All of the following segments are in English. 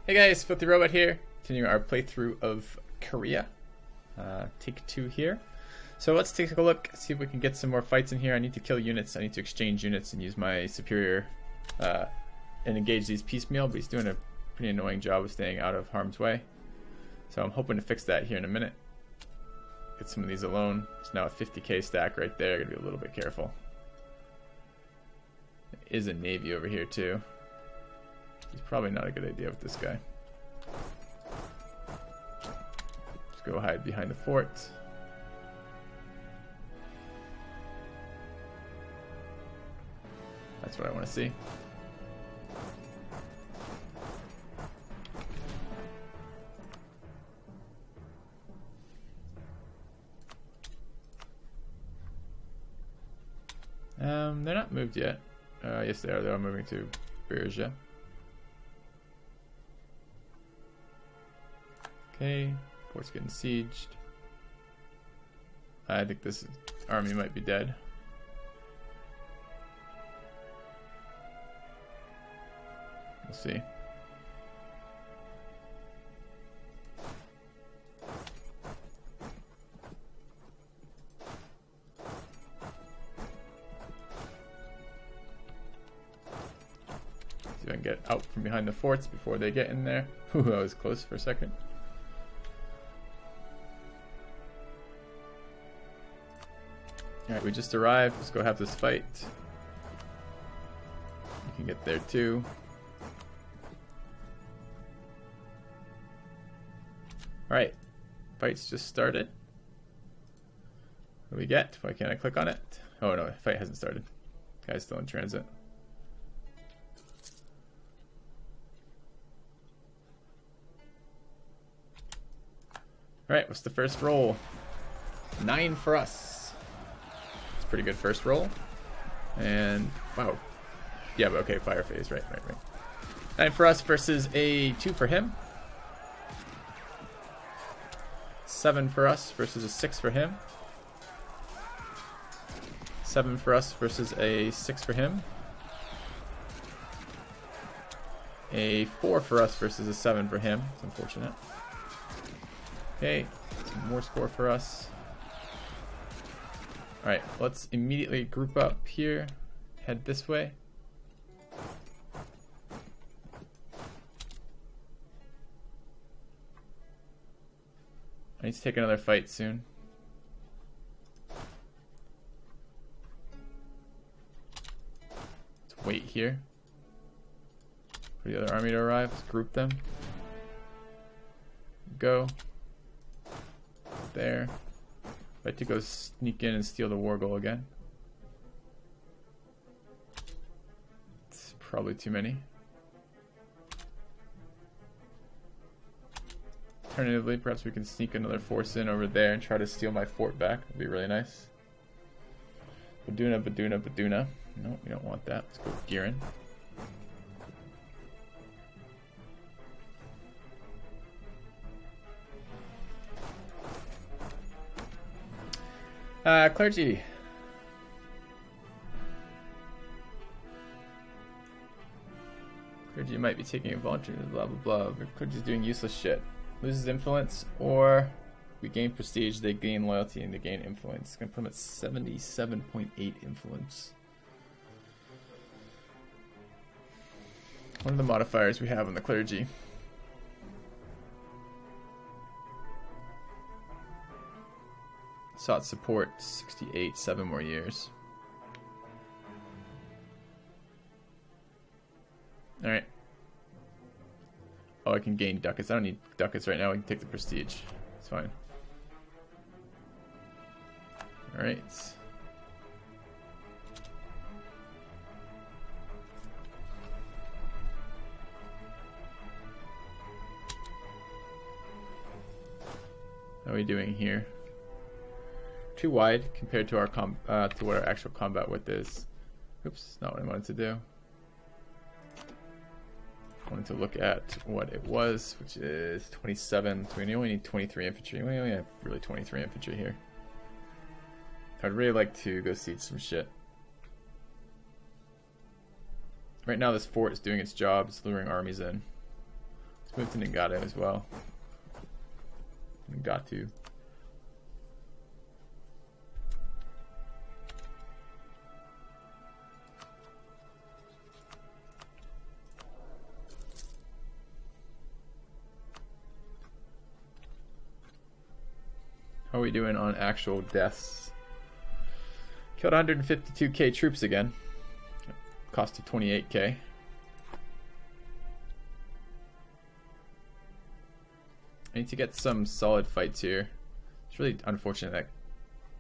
Hey guys, FilthyRobot here, continuing our playthrough of Korea. Take 2 here. So let's take a look, see if we can get some more fights in here. I need to kill units, I need to exchange units and use my superior and engage these piecemeal, but he's doing a pretty annoying job of staying out of harm's way. So I'm hoping to fix that here in a minute. Get some of these alone. It's now a 50k stack right there, gotta be a little bit careful. There is a navy over here too. It's probably not a good idea with this guy. Let's go hide behind the fort. That's what I want to see. They're not moved yet. Yes, they are. They are moving to Berja. Okay, fort's getting sieged. I think this army might be dead. We'll see. See if I can get out from behind the forts before they get in there. Ooh, that was close for a second. Alright, we just arrived. Let's go have this fight. You can get there too. Alright, fight's just started. What do we get? Why can't I click on it? Oh no, fight hasn't started. Guy's still in transit. Alright, what's the first roll? 9 for us. Pretty good first roll. And wow. Yeah, but okay, fire phase, right. 9 for us versus a 2 for him. 7 for us versus a 6 for him. 7 for us versus a 6 for him. A 4 for us versus a 7 for him. It's unfortunate. Okay, some more score for us. Alright, let's immediately group up here, head this way. I need to take another fight soon. Let's wait here for the other army to arrive. Let's group them. Go. There. I have to go sneak in and steal the war goal again. It's probably too many. Alternatively, perhaps we can sneak another force in over there and try to steal my fort back. That'd be really nice. Baduna. No, we don't want that. Let's go with Girin. Clergy. Clergy might be taking advantage of blah blah blah. Clergy's doing useless shit. Loses influence, or we gain prestige, they gain loyalty, and they gain influence. Gonna put them at 77.8 influence. One of the modifiers we have on the clergy. Sought support 68, 7 more years. Alright. Oh, I can gain ducats. I don't need ducats right now. I can take the prestige. It's fine. Alright. How are we doing here? Too wide compared to our to what our actual combat width is. Oops, not what I wanted to do. I wanted to look at what it was, which is 27. So we only need 23 infantry. We only have really 23 infantry here. I'd really like to go siege some shit. Right now this fort is doing its job. It's luring armies in. Let's move to Nagata as well. Nagatu. How are we doing on actual deaths? Killed 152k troops again. Cost of 28k. I need to get some solid fights here. It's really unfortunate that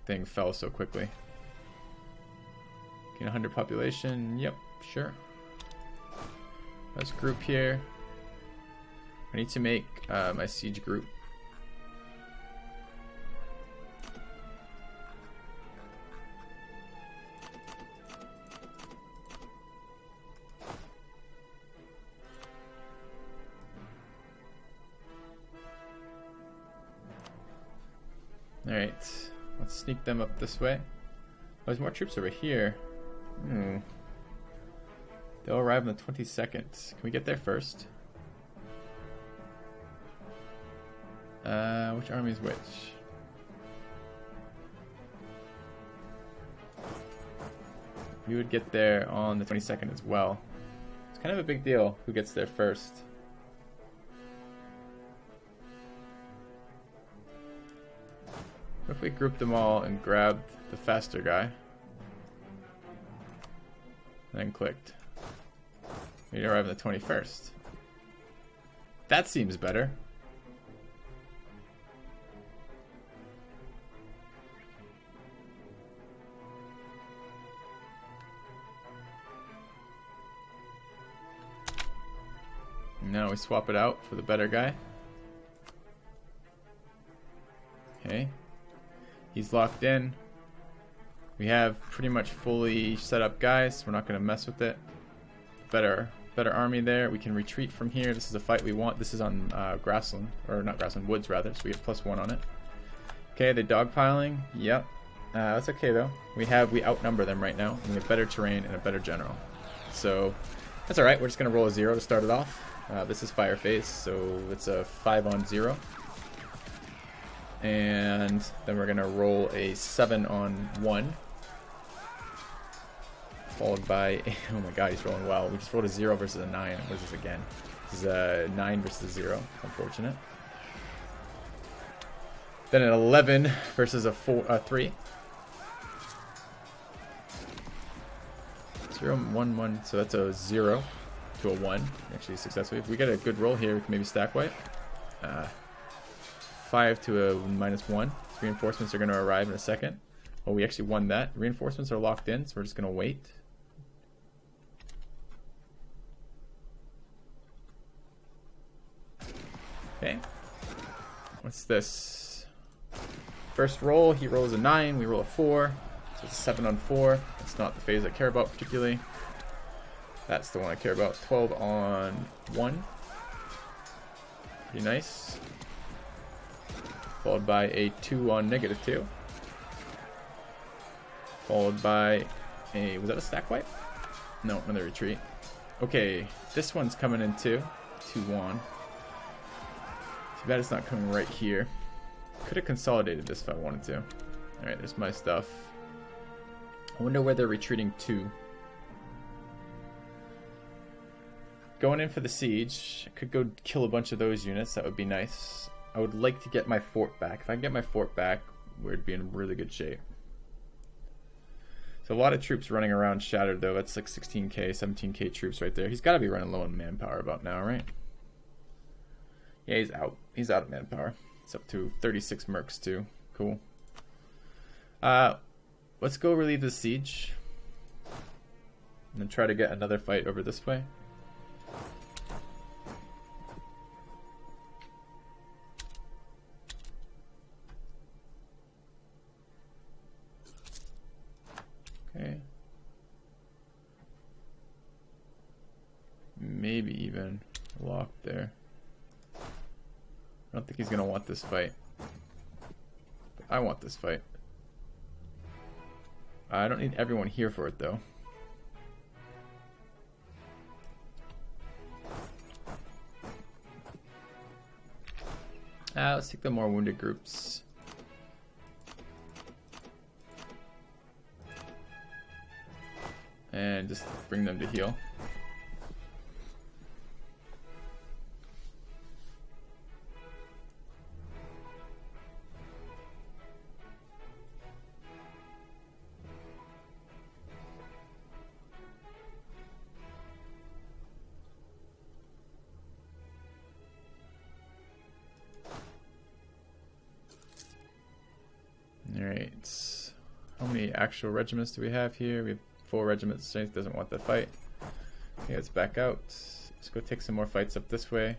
thing fell so quickly. Gain 100 population. Yep, sure. Let's group here. I need to make my siege group. Alright, let's sneak them up this way. Oh, there's more troops over here. They'll arrive on the 22nd. Can we get there first? Which army is which? We would get there on the 22nd as well. It's kind of a big deal who gets there first. What if we group them all and grabbed the faster guy? And then clicked. We'd arrive on the 21st. That seems better. Now we swap it out for the better guy. Okay. He's locked in. We have pretty much fully set up guys. We're not going to mess with it. Better army there. We can retreat from here. This is a fight we want. This is on grassland, or not grassland, woods rather. So we have +1 on it. Okay, they're dogpiling. Yep. That's okay though. We outnumber them right now. We have better terrain and a better general. So that's all right. We're just going to roll a 0 to start it off. This is fire phase, so it's a 5-on-0. And then we're gonna roll a 7-on-1, followed by oh my god, he's rolling well. We just rolled a 0 versus a 9. What is this again? This is a 9 versus a 0. Unfortunate. Then an 11 versus a 3. 0, 1, 1. So that's a 0 to a 1. Actually, successfully. If we get a good roll here, we can maybe stack wipe. 5 to a -1. Reinforcements are going to arrive in a second. Well, we actually won that. Reinforcements are locked in, so we're just going to wait. Okay. What's this? First roll, he rolls a 9, we roll a 4. So it's a 7-on-4. That's not the phase I care about particularly. That's the one I care about. 12-on-1. Pretty nice. Followed by a 2-on--2. Followed by a... Was that a stack wipe? No, another retreat. Okay, this one's coming in too. 2-on. Too bad it's not coming right here. Could have consolidated this if I wanted to. Alright, there's my stuff. I wonder where they're retreating to. Going in for the siege. I could go kill a bunch of those units. That would be nice. I would like to get my fort back. If I can get my fort back, we'd be in really good shape. So a lot of troops running around shattered though. That's like 16k, 17k troops right there. He's got to be running low on manpower about now, right? Yeah, he's out. He's out of manpower. It's up to 36 mercs too. Cool. Let's go relieve the siege. And then try to get another fight over this way. Okay. Maybe even locked there. I don't think he's gonna want this fight. But I want this fight. I don't need everyone here for it though. Let's take the more wounded groups. And just bring them to heal. Alright, how many actual regiments do we have here? We have 4 regiments. Strength doesn't want the fight. Okay, let's back out. Let's go take some more fights up this way.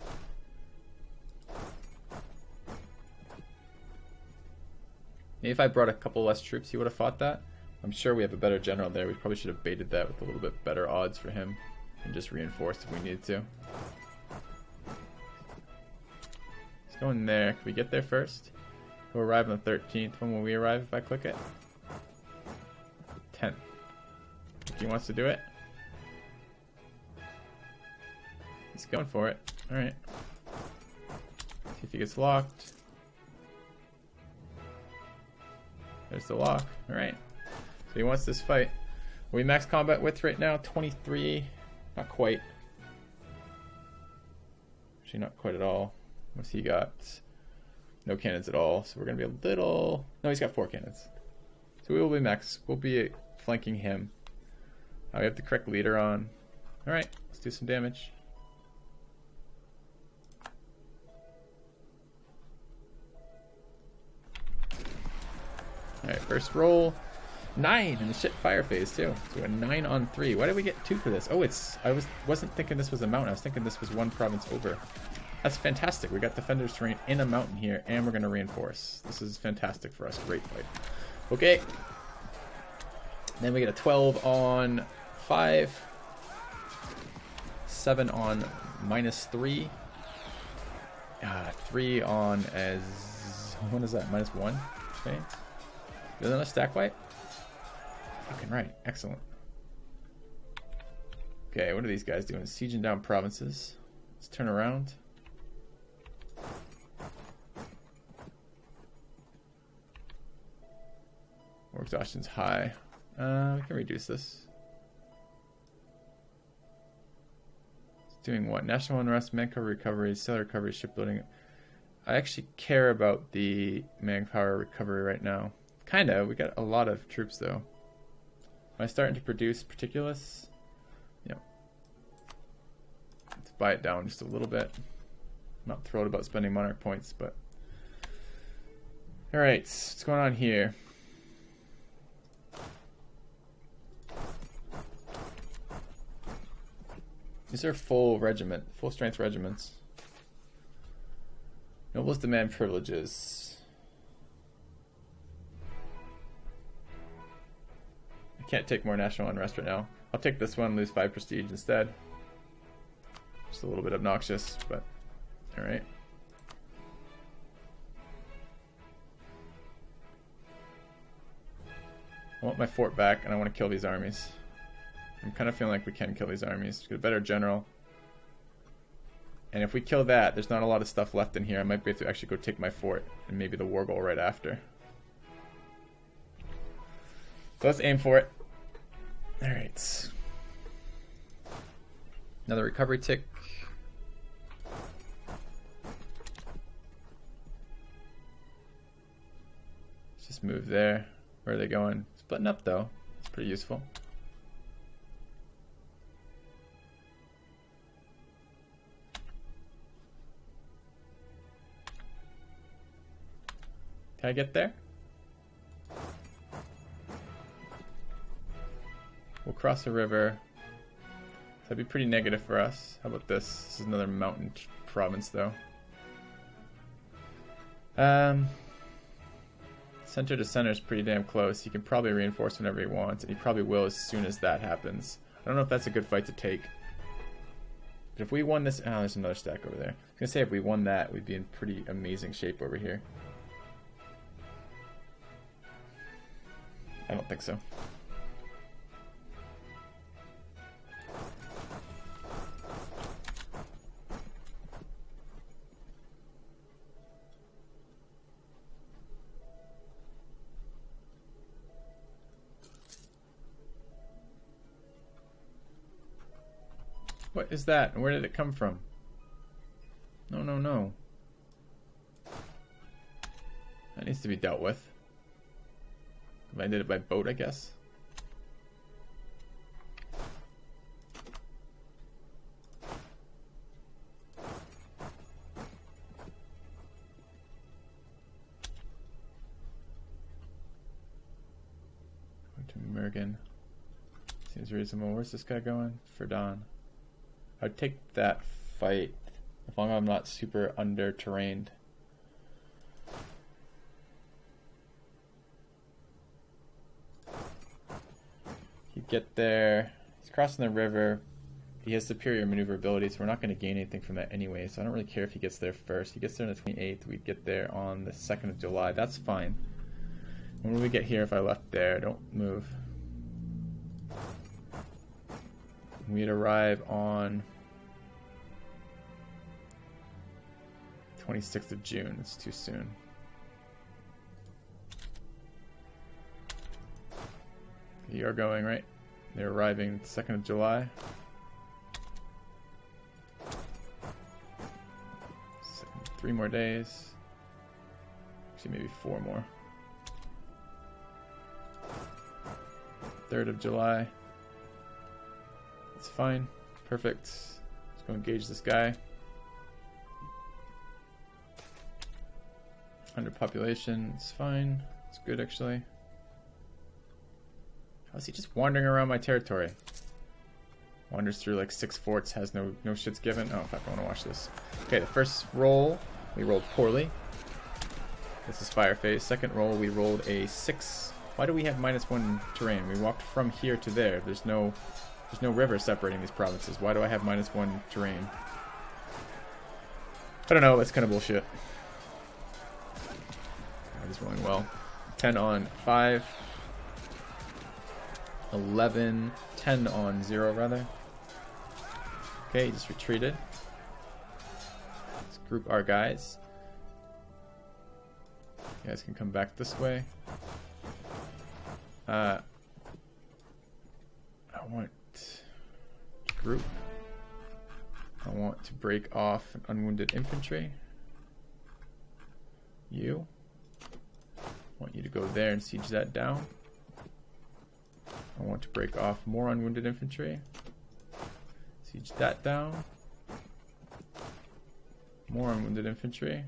Maybe if I brought a couple less troops, he would have fought that. I'm sure we have a better general there. We probably should have baited that with a little bit better odds for him and just reinforced if we needed to. Let's go in there. Can we get there first? We'll arrive on the 13th. When will we arrive if I click it? 10th. He wants to do it. He's going for it. Alright. See if he gets locked. There's the lock. Alright. So he wants this fight. What are we max combat with right now? 23. Not quite. Actually, not quite at all. What's he got? No cannons at all. So we're going to be a little... No, he's got 4 cannons. So we will be max. We'll be flanking him. We have the correct leader on. Alright, let's do some damage. Alright, first roll. 9 in the shit fire phase too. So a 9 on 3. Why did we get 2 for this? Oh, wasn't thinking this was a mountain. I was thinking this was one province over. That's fantastic. We got defenders terrain in a mountain here, and we're going to reinforce. This is fantastic for us. Great fight. Okay. Then we get a 12 on 5. 7 on -3. 3 on as... What is that? -1? Okay. Is another stack wipe? Fucking right. Excellent. Okay, what are these guys doing? Sieging down provinces. Let's turn around. War exhaustion's high. We can reduce this. It's doing what? National unrest, manpower recovery, sailor recovery, shipbuilding. I actually care about the manpower recovery right now. Kinda. We got a lot of troops though. Am I starting to produce particulars? Yeah. Let's buy it down just a little bit. I'm not thrilled about spending monarch points, but... Alright, what's going on here? These are full regiment, full strength regiments. Nobles demand privileges. I can't take more national unrest right now. I'll take this one, lose 5 prestige instead. Just a little bit obnoxious, but alright. I want my fort back, and I want to kill these armies. I'm kind of feeling like we can kill these armies. Get a better general. And if we kill that, there's not a lot of stuff left in here. I might be able to actually go take my fort and maybe the war goal right after. So let's aim for it. Alright. Another recovery tick. Let's just move there. Where are they going? Splitting up though. It's pretty useful. Can I get there? We'll cross the river. That'd be pretty negative for us. How about this? This is another mountain province though. Center to center is pretty damn close. He can probably reinforce whenever he wants, and he probably will as soon as that happens. I don't know if that's a good fight to take. But if we won this... Oh, there's another stack over there. I was going to say if we won that, we'd be in pretty amazing shape over here. I don't think so. What is that? And where did it come from? No, no, no. That needs to be dealt with. I did it by boat, I guess. Going to Mergen. Seems reasonable. Where's this guy going? Verdun. I'd take that fight as long as I'm not super under terrained. He'd get there. He's crossing the river. He has superior maneuverability, so we're not going to gain anything from that anyway. So I don't really care if he gets there first. He gets there on the 28th. We'd get there on the 2nd of July. That's fine. When will we get here if I left there? Don't move. We'd arrive on 26th of June. It's too soon. You're going, right? They're arriving 2nd of July. 3 more days. Actually, maybe 4 more. 3rd of July. It's fine. Perfect. Let's go engage this guy. 100 population. It's fine. It's good, actually. How is he just wandering around my territory? Wanders through like 6 forts, has no shits given. Oh, fuck, I want to watch this. Okay, the first roll, we rolled poorly. This is fire phase. Second roll, we rolled a 6. Why do we have -1 terrain? We walked from here to there. There's no river separating these provinces. Why do I have -1 terrain? I don't know, that's kind of bullshit. He's rolling well. 10 on 5. 11, 10 on 0 rather. Okay, he just retreated. Let's group our guys. You guys can come back this way. I want to group. I want to break off an unwounded infantry. You. I want you to go there and siege that down. I want to break off more unwounded infantry. Siege that down. More unwounded infantry.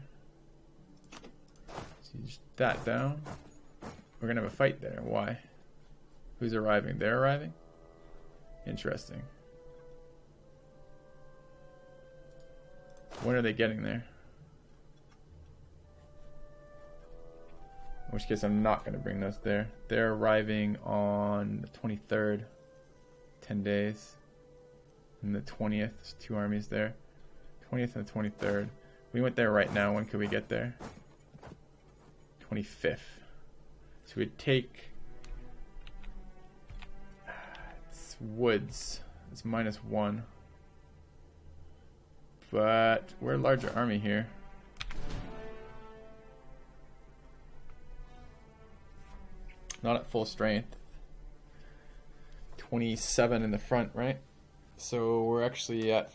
Siege that down. We're going to have a fight there. Why? Who's arriving? They're arriving? Interesting. When are they getting there? In which case I'm not going to bring those there. They're arriving on the 23rd. 10 days. And the 20th. There's 2 armies there. 20th and the 23rd. We went there right now. When could we get there? 25th. So we'd take... It's woods. It's -1. But we're a larger army here. Not at full strength. 27 in the front, right? So we're actually at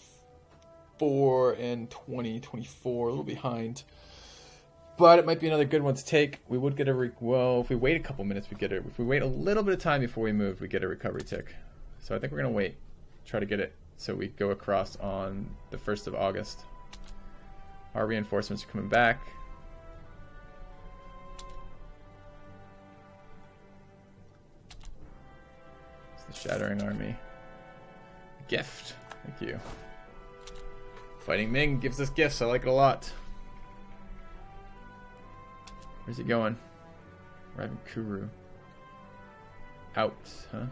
4 and 20, 24, a little behind. But it might be another good one to take. We would get a well, if we wait a couple minutes, we get it. If we wait a little bit of time before we move, we get a recovery tick. So I think we're gonna wait, try to get it, so we go across on the 1st of August. Our reinforcements are coming back. Shattering army. Gift. Thank you. Fighting Ming gives us gifts. I like it a lot. Where's he going? Arriving Kuru. Out, huh? Are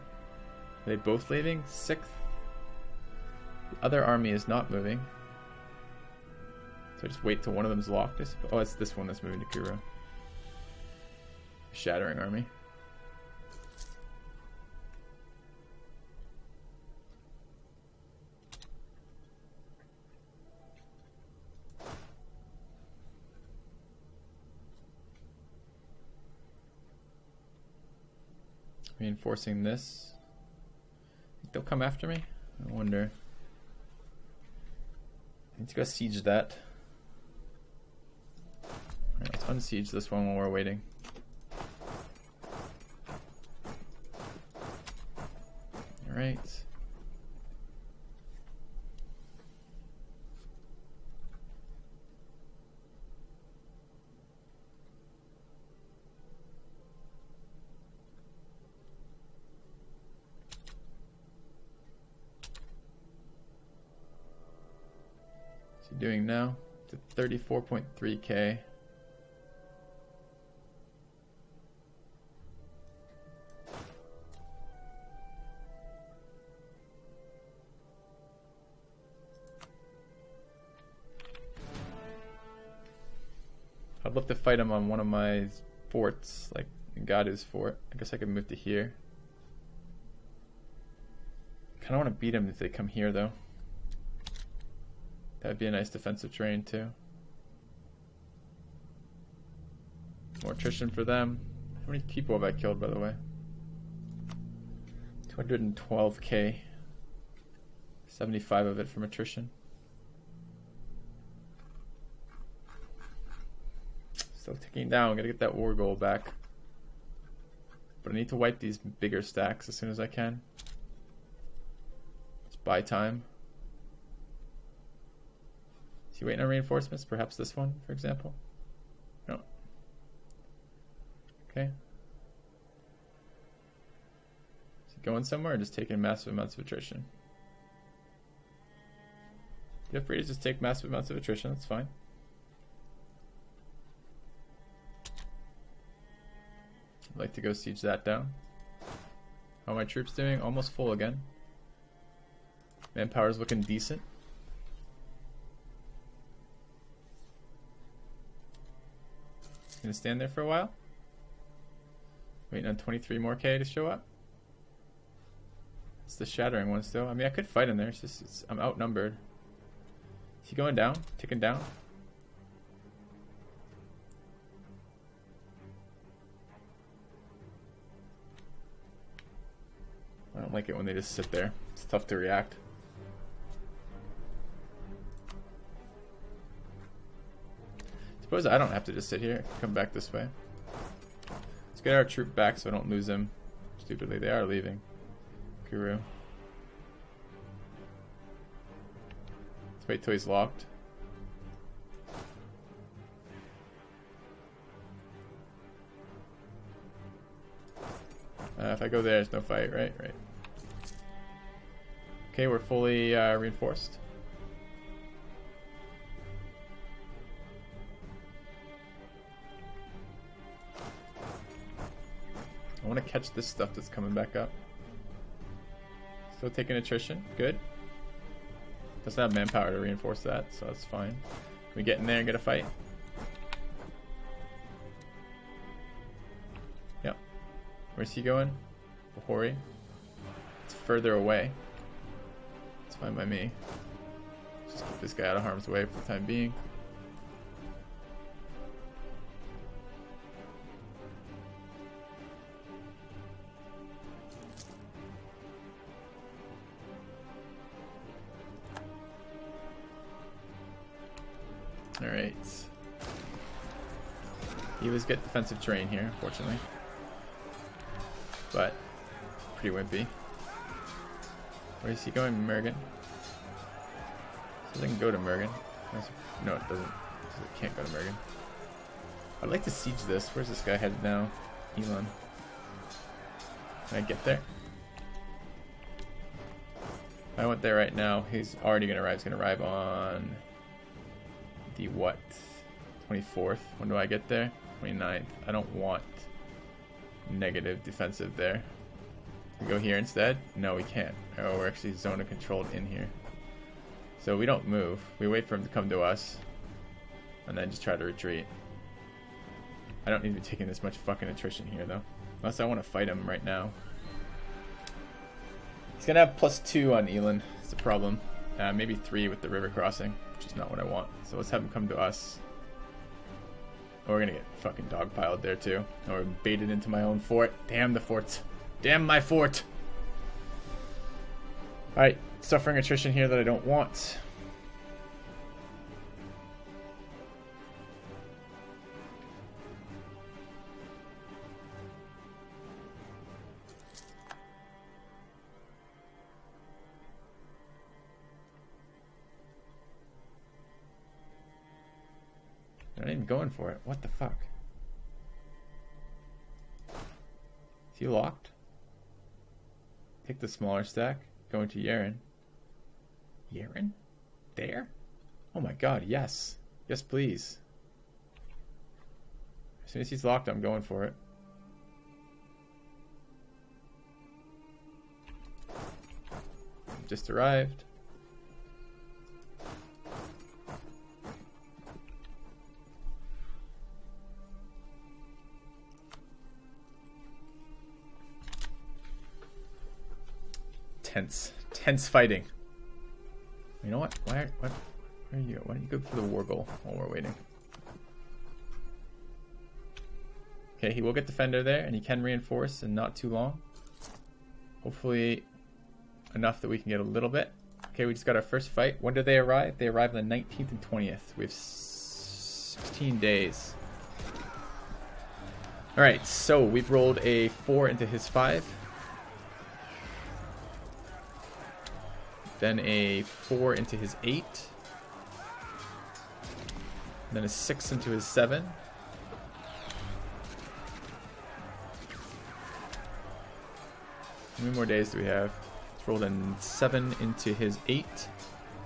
they both leaving? 6th. The other army is not moving. So I just wait till one of them's locked. Oh, it's this one that's moving to Kuru. Shattering army. Reinforcing this. They'll come after me? I wonder. need to go siege that. Alright, let's unsiege this one while we're waiting. Alright. What's he doing now? To 34.3k. I'd love to fight him on one of my forts, like Gadu's fort. I guess I could move to here. Kinda wanna beat him if they come here though. That'd be a nice defensive terrain too. More attrition for them. How many people have I killed, by the way? 212k. 75 of it from attrition. Still ticking down. Gotta get that war goal back. But I need to wipe these bigger stacks as soon as I can. Let's buy time. Is he waiting on reinforcements? Perhaps this one, for example? No. Okay. Is he going somewhere or just taking massive amounts of attrition? Feel free to just take massive amounts of attrition, that's fine. I'd like to go siege that down. How are my troops doing? Almost full again. Manpower's looking decent. Gonna stand there for a while. Waiting on 23 more K to show up. It's the shattering one still. I mean, I could fight in there. It's just I'm outnumbered. Is he going down? Ticking down? I don't like it when they just sit there. It's tough to react. Suppose I don't have to just sit here. Come back this way. Let's get our troop back so I don't lose them. Stupidly, they are leaving. Kuru. Let's wait till he's locked. If I go there, there's no fight, right? Right. Okay, we're fully reinforced. I want to catch this stuff that's coming back up. Still taking attrition. Good. Doesn't have manpower to reinforce that, so that's fine. Can we get in there and get a fight? Yep. Where's he going? Bahori. It's further away. It's fine by me. Just keep this guy out of harm's way for the time being. Alright. He was good defensive terrain here, unfortunately. But pretty wimpy. Where is he going? Mergen? So they can go to Mergen. No, it doesn't. It can't go to Mergen. I'd like to siege this. Where's this guy headed now? Elon. Can I get there? If I went there right now, he's already going to arrive. He's going to arrive on the what? 24th. When do I get there? 29th. I don't want negative defensive there. We go here instead? No, we can't. Oh, we're actually zone controlled in here. So we don't move. We wait for him to come to us. And then just try to retreat. I don't need to be taking this much fucking attrition here though. Unless I want to fight him right now. He's gonna have +2 on Elon. It's a problem. Maybe 3 with the river crossing, which is not what I want. So let's have him come to us. Oh, we're gonna get fucking dogpiled there too. Or baited into my own fort. Damn the forts. Damn my fort. Alright, suffering attrition here that I don't want. not even going for it. What the fuck? Is he locked? Take the smaller stack. Go into Yaren. Yaren? There? Oh my god, yes. Yes, please. As soon as he's locked, I'm going for it. Just arrived. Tense fighting. You know what? Where are you? Why don't you go for the war goal while we're waiting? Okay, he will get defender there, and he can reinforce in not too long. Hopefully enough that we can get a little bit. Okay, we just got our first fight. When did they arrive? They arrived on the 19th and 20th. We have 16 days. Alright, so we've rolled a 4 into his 5. Then a 4 into his 8. Then a 6 into his 7. How many more days do we have? Let's roll a 7 into his 8.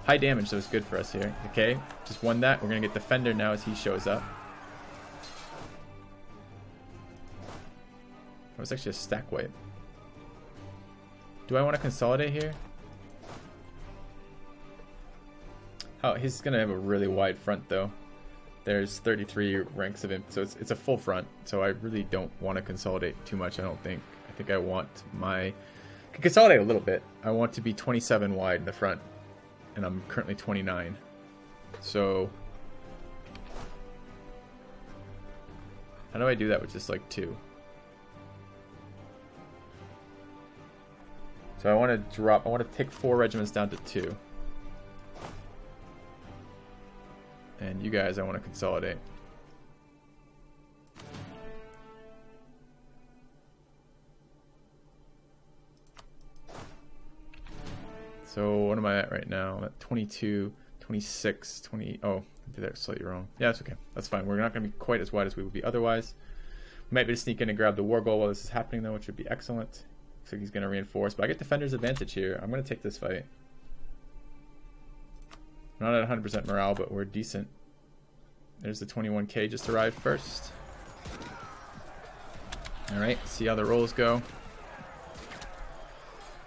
High damage, so it's good for us here. Okay, just won that. We're going to get defender now as he shows up. That was actually a stack wipe. Do I want to consolidate here? Oh, he's going to have a really wide front, though. There's 33 ranks of him, so it's a full front. So I really don't want to consolidate too much, I don't think. I think I want I can consolidate a little bit. I want to be 27 wide in the front, and I'm currently 29. So how do I do that with just like 2? So I want to take 4 regiments down to 2. And you guys, I want to consolidate. So what am I at right now? I'm at 22, 26, 20. Oh, I did that slightly wrong. Yeah, it's okay. That's fine. We're not going to be quite as wide as we would be otherwise. We might be able to sneak in and grab the war goal while this is happening, though, which would be excellent. Looks like he's going to reinforce. But I get defender's advantage here. I'm going to take this fight. We're not at 100% morale, but we're decent. There's the 21k just arrived first. Alright, see how the rolls go.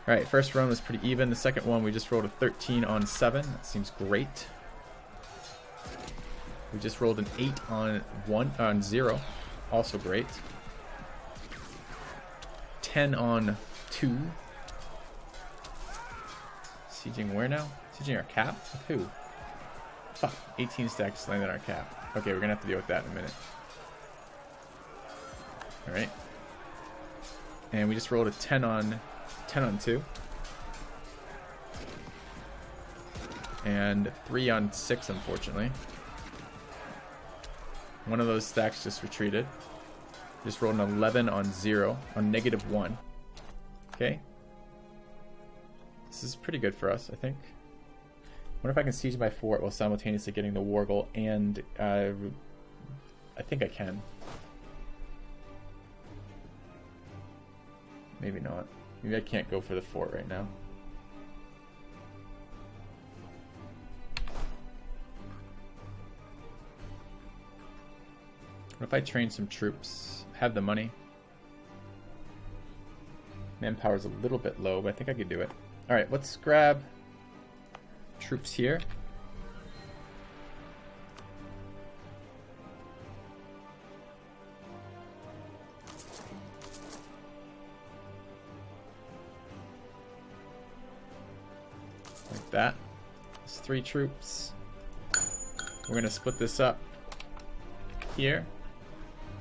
Alright, first run was pretty even. The second one, we just rolled a 13 on 7. That seems great. We just rolled an 8 on 0. Also great. 10 on 2. Sieging where now? Sieging our cap? With who? Fuck. 18 stacks landed our cap. Okay, we're gonna have to deal with that in a minute. Alright. And we just rolled a 10 on 2. And 3 on 6, unfortunately. One of those stacks just retreated. Just rolled an 11 on 0. On -1. Okay. This is pretty good for us, I think. I wonder if I can siege my fort while simultaneously getting the war goal, and I think I can. Maybe not. Maybe I can't go for the fort right now. What if I train some troops? Have the money. Manpower's a little bit low, but I think I could do it. Alright, let's grab troops here. Like that. There's 3 troops. We're going to split this up here.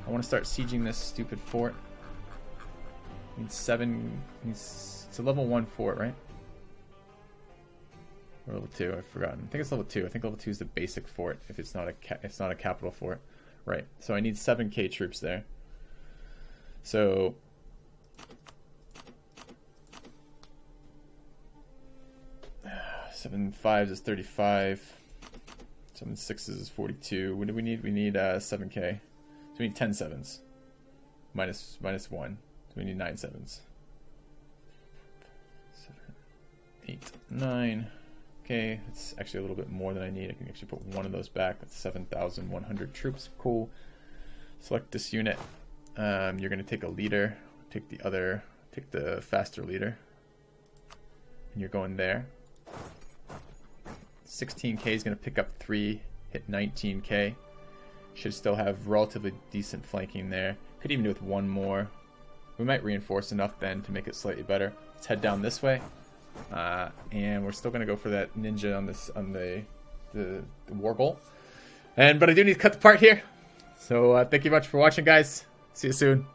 I want to start sieging this stupid fort. Needs 7. It's a level 1 fort, right? Or level 2, I've forgotten. I think it's level 2. I think level 2 is the basic fort if it's not a capital fort. Right. So I need 7k troops there. So 7 5s is 35. 7 6s is 42. What do we need? We need 7k. So we need 10 7s. Minus 1. So we need 9 7s. 7, 8, 9. Okay, it's actually a little bit more than I need. I can actually put one of those back. That's 7,100 troops. Cool. Select this unit. You're going to take a leader. Take the faster leader. And you're going there. 16k is going to pick up 3, hit 19k. Should still have relatively decent flanking there. Could even do with one more. We might reinforce enough then to make it slightly better. Let's head down this way. And we're still going to go for that ninja on the war goal. But I do need to cut the part here. So thank you much for watching, guys. See you soon.